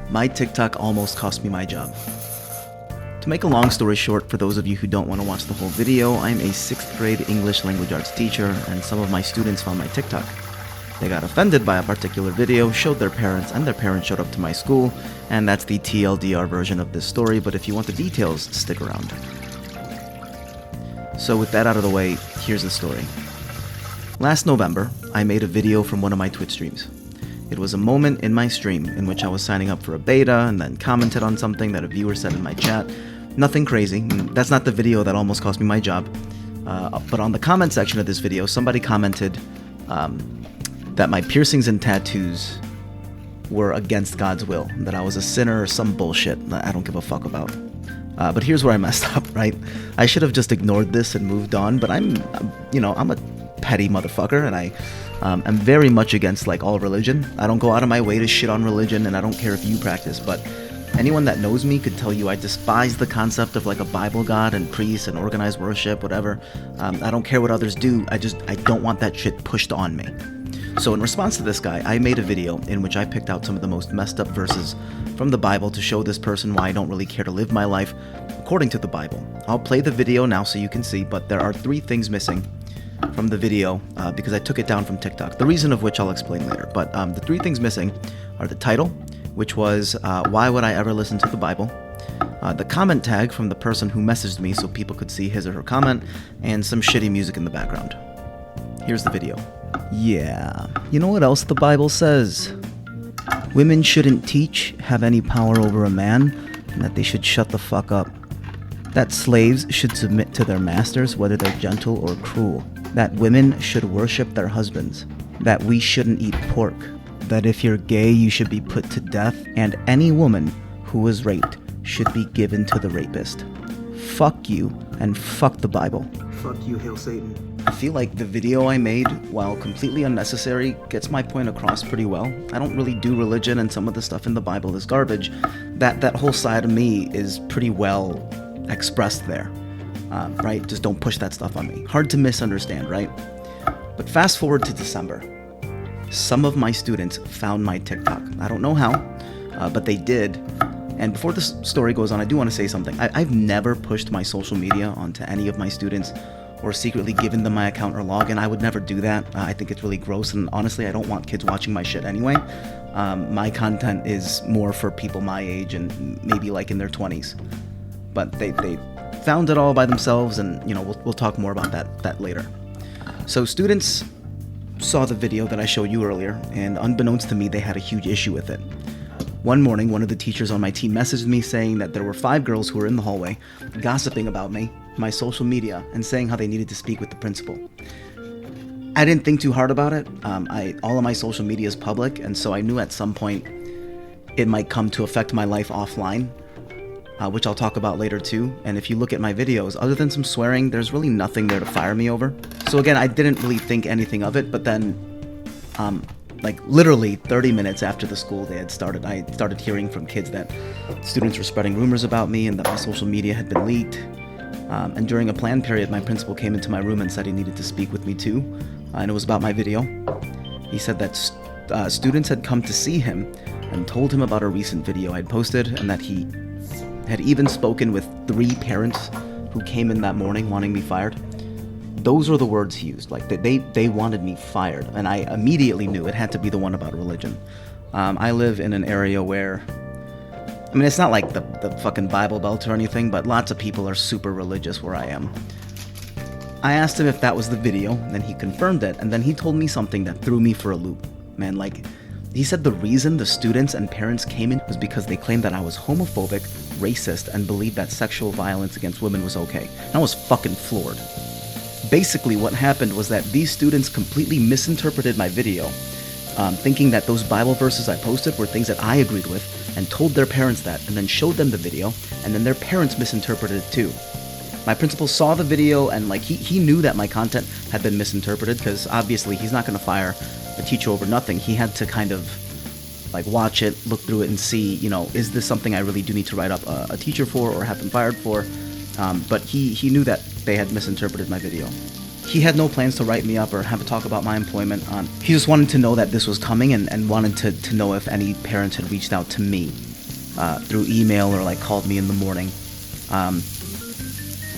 My TikTok almost cost me my job. To make a long story short, for those of you who don't want to watch the whole video, I'm a 6th grade English language arts teacher, and some of my students found my TikTok. They got offended by a particular video, showed their parents, and their parents showed up to my school, and that's the TLDR version of this story, but if you want the details, stick around. So with that out of the way, here's the story. Last November, I made a video from one of my Twitch streams. It was a moment in my stream in which I was signing up for a beta and then commented on something that a viewer said in my chat. Nothing crazy. That's not the video that almost cost me my job. But on the comment section of this video, somebody commented that my piercings and tattoos were against God's will, that I was a sinner or some bullshit that I don't give a fuck about. But here's where I messed up, right? I should have just ignored this and moved on, but I'm a petty motherfucker, and I'm very much against like all religion. I don't go out of my way to shit on religion, and I don't care if you practice, but anyone that knows me could tell you I despise the concept of like a Bible God and priests and organized worship, whatever. I don't care what others do. I don't want that shit pushed on me. So in response to this guy, I made a video in which I picked out some of the most messed up verses from the Bible to show this person why I don't really care to live my life according to the Bible. I'll play the video now so you can see, but there are 3 things missing from the video because I took it down from TikTok, the reason of which I'll explain later. But the 3 things missing are the title, which was why would I ever listen to the Bible, the comment tag from the person who messaged me so people could see his or her comment, and some shitty music in the background. Here's the video. Yeah, you know what else the Bible says? Women shouldn't have any power over a man, and that they should shut the fuck up. That slaves should submit to their masters, whether they're gentle or cruel. That women should worship their husbands. That we shouldn't eat pork. That if you're gay, you should be put to death, and any woman who was raped should be given to the rapist. Fuck you, and fuck the Bible. Fuck you, Hail Satan. I feel like the video I made, while completely unnecessary, gets my point across pretty well. I don't really do religion, and some of the stuff in the Bible is garbage. That whole side of me is pretty well expressed there, right? Just don't push that stuff on me. Hard to misunderstand, right? But fast forward to December. Some of my students found my TikTok. I don't know how, but they did. And before this story goes on, I do want to say something. I've never pushed my social media onto any of my students or secretly given them my account or login. I would never do that. I think it's really gross, and honestly, I don't want kids watching my shit anyway. My content is more for people my age and maybe like in their 20s. But they found it all by themselves, and we'll talk more about that later. So students saw the video that I showed you earlier, and unbeknownst to me, they had a huge issue with it. One morning, one of the teachers on my team messaged me saying that there were 5 girls who were in the hallway gossiping about me, my social media, and saying how they needed to speak with the principal. I didn't think too hard about it. All of my social media is public, and so I knew at some point it might come to affect my life offline, which I'll talk about later too. And if you look at my videos, other than some swearing, there's really nothing there to fire me over. So again, I didn't really think anything of it, but then like literally 30 minutes after the school day had started, I started hearing from kids that students were spreading rumors about me and that my social media had been leaked. And during a planned period, my principal came into my room and said he needed to speak with me too, and it was about my video. He said that students had come to see him and told him about a recent video I'd posted, and that he had even spoken with 3 parents who came in that morning wanting me fired. Those were the words he used, like they wanted me fired, and I immediately knew it had to be the one about religion. I live in an area where, I mean, it's not like the fucking Bible Belt or anything, but lots of people are super religious where I am. I asked him if that was the video, and he confirmed it, and then he told me something that threw me for a loop. Man, like, he said the reason the students and parents came in was because they claimed that I was homophobic, racist, and believed that sexual violence against women was okay. And I was fucking floored. Basically, what happened was that these students completely misinterpreted my video, thinking that those Bible verses I posted were things that I agreed with, and told their parents that, and then showed them the video, and then their parents misinterpreted it too. My principal saw the video, and like he knew that my content had been misinterpreted, because obviously he's not going to fire a teacher over nothing. He had to kind of like watch it, look through it, and see, is this something I really do need to write up a teacher for or have them fired for? But he knew that they had misinterpreted my video. He had no plans to write me up or have a talk about my employment. He just wanted to know that this was coming and wanted to know if any parents had reached out to me. through email or like called me in the morning.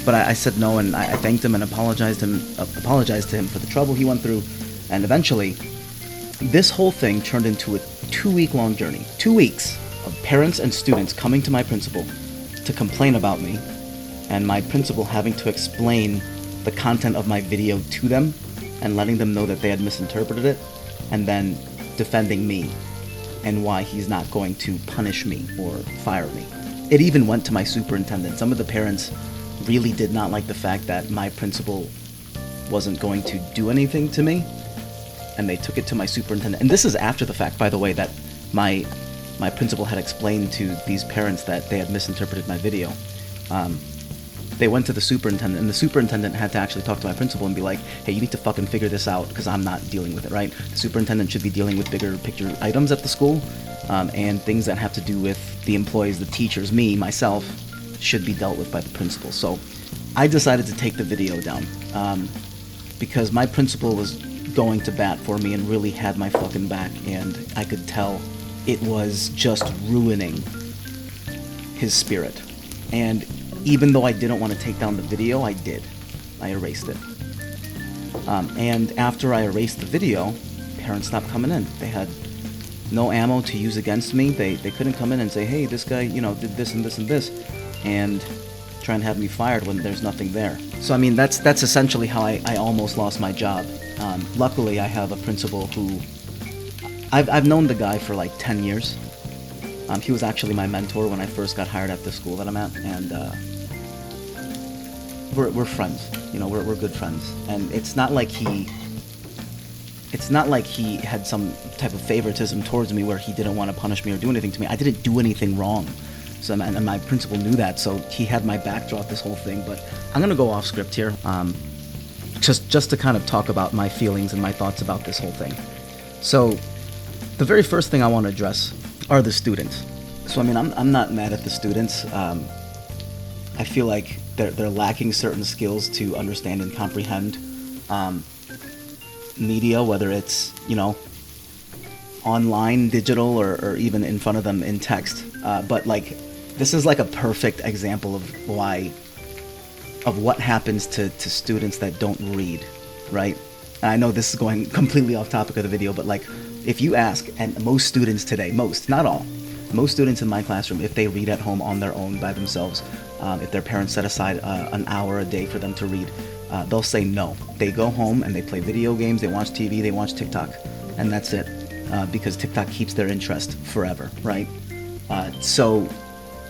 But I said no, and I thanked him and apologized to him for the trouble he went through. And eventually, this whole thing turned into a 2-week-long journey. 2 weeks of parents and students coming to my principal to complain about me, and my principal having to explain the content of my video to them and letting them know that they had misinterpreted it, and then defending me and why he's not going to punish me or fire me. It even went to my superintendent. Some of the parents really did not like the fact that my principal wasn't going to do anything to me, and they took it to my superintendent. And this is after the fact, by the way, that my principal had explained to these parents that they had misinterpreted my video. They went to the superintendent, and the superintendent had to actually talk to my principal and be like, hey, you need to fucking figure this out, because I'm not dealing with it, right? The superintendent should be dealing with bigger picture items at the school, and things that have to do with the employees, the teachers, me, myself, should be dealt with by the principal. So I decided to take the video down, because my principal was going to bat for me and really had my fucking back, and I could tell it was just ruining his spirit. And even though I didn't want to take down the video, I did. I erased it. And after I erased the video, parents stopped coming in. They had no ammo to use against me. They couldn't come in and say, hey, this guy, did this and this and this, and try and have me fired when there's nothing there. So, I mean, that's essentially how I almost lost my job. Luckily, I have a principal who... I've known the guy for like 10 years. He was actually my mentor when I first got hired at the school that I'm at, and we're friends. We're good friends. And it's not like he had some type of favoritism towards me where he didn't want to punish me or do anything to me. I didn't do anything wrong. So, and my principal knew that, so he had my back throughout this whole thing. But I'm gonna go off script here, just to kind of talk about my feelings and my thoughts about this whole thing. So, the very first thing I want to address are the students. So, I mean, I'm not mad at the students. I feel like they're lacking certain skills to understand and comprehend media, whether it's online, digital, or even in front of them in text. But like, this is like a perfect example of what happens to students that don't read, right? And I know this is going completely off topic of the video, but like, if you ask, and most students today, not all, most students in my classroom, if they read at home on their own by themselves, if their parents set aside an hour a day for them to read, they'll say no. They go home and they play video games, they watch TV, they watch TikTok, and that's it, because TikTok keeps their interest forever, right? So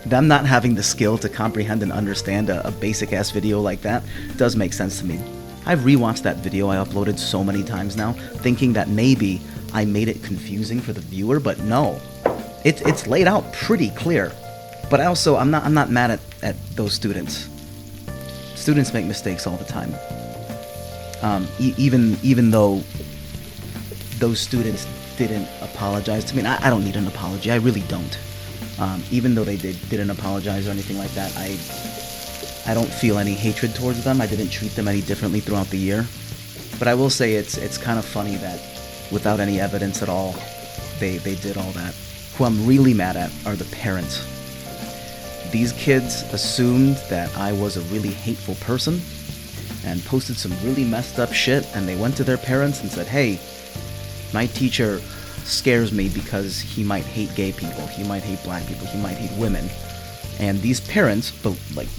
them not having the skill to comprehend and understand a basic-ass video like that does make sense to me. I've rewatched that video I uploaded so many times now, thinking that maybe I made it confusing for the viewer, but no. It's laid out pretty clear. But I'm not mad at those students. Students make mistakes all the time. Even though those students didn't apologize to me, and I don't need an apology, I really don't. Even though they didn't apologize or anything like that, I don't feel any hatred towards them. I didn't treat them any differently throughout the year. But I will say it's kind of funny that without any evidence at all, they did all that. Who I'm really mad at are the parents. These kids assumed that I was a really hateful person and posted some really messed up shit, and they went to their parents and said, hey, my teacher scares me because he might hate gay people, he might hate black people, he might hate women. And these parents,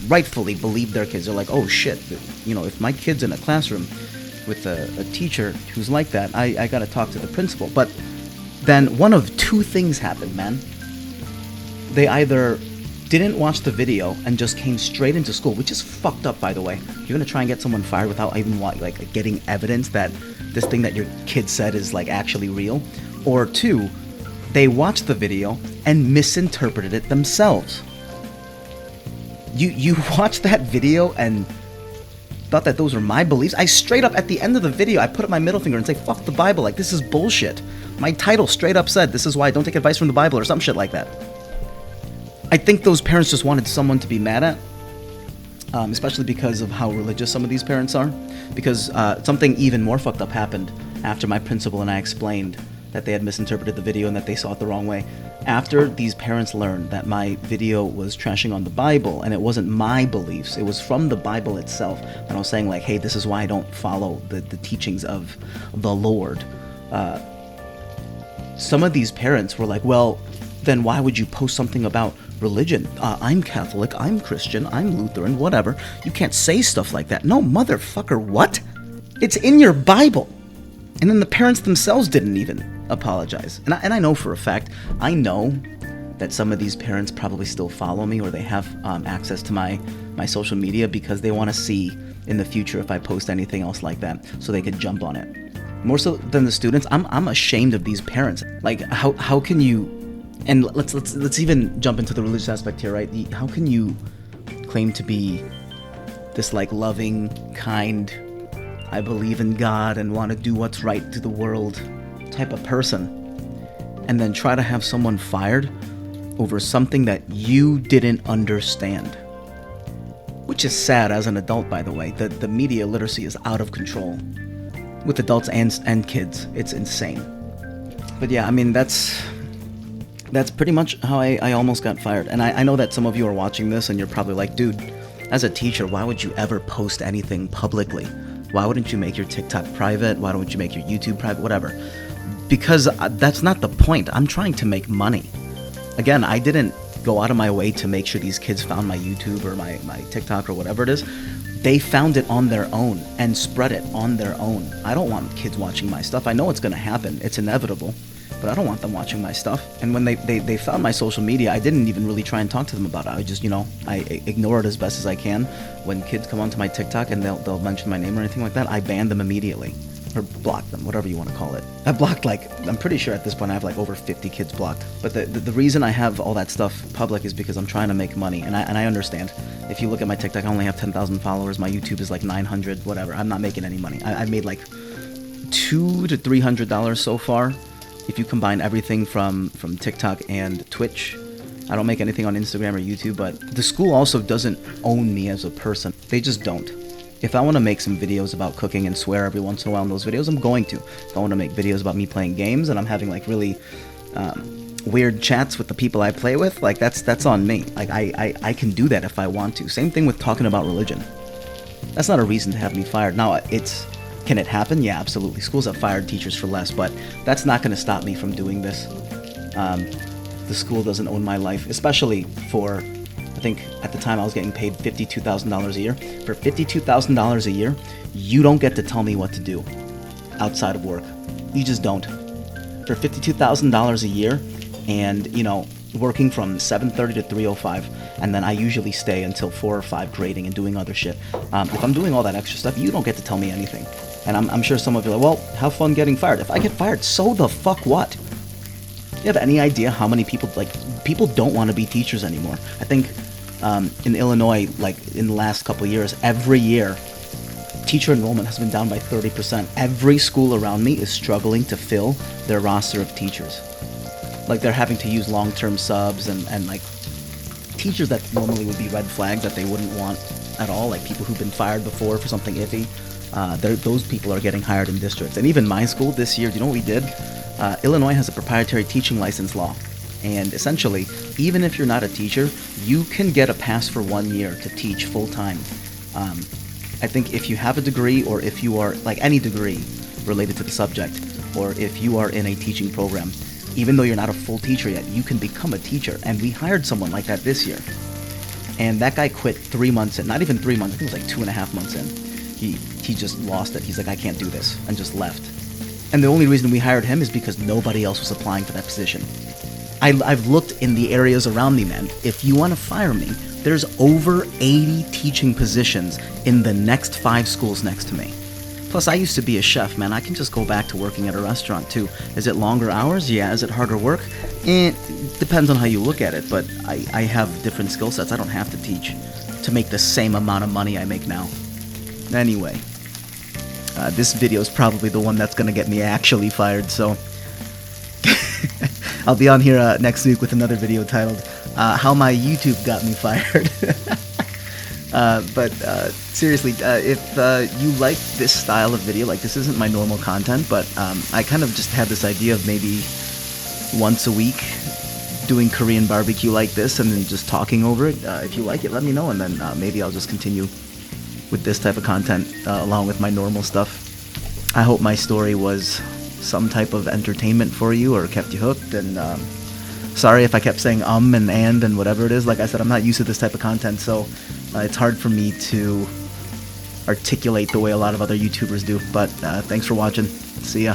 rightfully believe their kids. They're like, oh shit, if my kid's in a classroom with a teacher who's like that, I gotta talk to the principal. But then one of two things happened, man. They either didn't watch the video and just came straight into school, which is fucked up, by the way. You're gonna try and get someone fired without even getting evidence that this thing that your kid said is actually real. Or two, they watched the video and misinterpreted it themselves. You watched that video and thought that those were my beliefs? I straight up, at the end of the video, I put up my middle finger and say, fuck the Bible, this is bullshit. My title straight up said, this is why I don't take advice from the Bible, or some shit like that. I think those parents just wanted someone to be mad at, especially because of how religious some of these parents are. Because something even more fucked up happened after my principal and I explained that they had misinterpreted the video and that they saw it the wrong way. After these parents learned that my video was trashing on the Bible, and it wasn't my beliefs, it was from the Bible itself, and I was saying like, hey, this is why I don't follow the teachings of the Lord, some of these parents were like, well, then why would you post something about religion? I'm Catholic, I'm Christian, I'm Lutheran, whatever. You can't say stuff like that. No, motherfucker, what? It's in your Bible. And then the parents themselves didn't even apologize. And I know for a fact, I know that some of these parents probably still follow me, or they have access to my social media because they want to see in the future if I post anything else like that, so they could jump on it. More so than the students, I'm ashamed of these parents. Like, how can you? And let's even jump into the religious aspect here, right? How can you claim to be this like loving, kind, I believe in God and want to do what's right to the world type of person, and then try to have someone fired over something that you didn't understand? Which is sad as an adult, by the way. The media literacy is out of control with adults and kids. It's insane. But yeah, I mean, that's pretty much how I almost got fired. And I know that some of you are watching this and you're probably like, dude, as a teacher, why would you ever post anything publicly? Why wouldn't you make your TikTok private? Why don't you make your YouTube private? Whatever. Because that's not the point. I'm trying to make money. Again, I didn't go out of my way to make sure these kids found my YouTube or my TikTok or whatever it is. They found it on their own and spread it on their own. I don't want kids watching my stuff. I know it's going to happen. It's inevitable. But I don't want them watching my stuff. And when they found my social media, I didn't even really try and talk to them about it. I just, I ignore it as best as I can. When kids come onto my TikTok and they'll mention my name or anything like that, I ban them immediately. Or block them, whatever you want to call it. I blocked I'm pretty sure at this point I have over 50 kids blocked. But the reason I have all that stuff public is because I'm trying to make money. And I understand. If you look at my TikTok, I only have 10,000 followers. My YouTube is 900, whatever. I'm not making any money. I've made $200 to $300 so far. If you combine everything from TikTok and Twitch. I don't make anything on Instagram or YouTube, but the school also doesn't own me as a person. They just don't. If I want to make some videos about cooking and swear every once in a while in those videos, I'm going to. If I want to make videos about me playing games and I'm having really weird chats with the people I play with, that's on me. I can do that if I want to. Same thing with talking about religion. That's not a reason to have me fired. Now, can it happen? Yeah, absolutely. Schools have fired teachers for less, but that's not going to stop me from doing this. The school doesn't own my life, especially for, I think at the time I was getting paid $52,000 a year. For $52,000 a year, you don't get to tell me what to do outside of work. You just don't. For $52,000 a year and, working from 7:30 to 3:05, and then I usually stay until 4 or 5 grading and doing other shit. If I'm doing all that extra stuff, you don't get to tell me anything. And I'm sure some of you are like, well, have fun getting fired. If I get fired, so the fuck what? You have any idea how many people don't want to be teachers anymore? I think in Illinois, in the last couple of years, every year, teacher enrollment has been down by 30%. Every school around me is struggling to fill their roster of teachers. They're having to use long-term subs and teachers that normally would be red flags that they wouldn't want at all, like people who've been fired before for something iffy. Those people are getting hired in districts. And even my school this year, do you know what we did? Illinois has a proprietary teaching license law. And essentially, even if you're not a teacher, you can get a pass for 1 year to teach full-time. I think if you have a degree, or if you are, any degree related to the subject, or if you are in a teaching program, even though you're not a full teacher yet, you can become a teacher. And we hired someone like that this year. And that guy quit 3 months in. Not even 3 months, I think it was 2.5 months in. He just lost it. He's like, I can't do this, and just left. And the only reason we hired him is because nobody else was applying for that position. I've looked in the areas around me, man. If you want to fire me, there's over 80 teaching positions in the next 5 schools next to me. Plus, I used to be a chef, man. I can just go back to working at a restaurant, too. Is it longer hours? Yeah. Is it harder work? It depends on how you look at it, but I have different skill sets. I don't have to teach to make the same amount of money I make now. Anyway, this video is probably the one that's going to get me actually fired, so I'll be on here next week with another video titled, How My YouTube Got Me Fired. But seriously, if you like this style of video, this isn't my normal content, but I kind of just had this idea of maybe once a week doing Korean barbecue like this and then just talking over it. If you like it, let me know, and then maybe I'll just continue with this type of content along with my normal stuff. I hope my story was some type of entertainment for you or kept you hooked, and sorry if I kept saying and whatever it is. Like I said, I'm not used to this type of content, so it's hard for me to articulate the way a lot of other YouTubers do. But thanks for watching. See ya.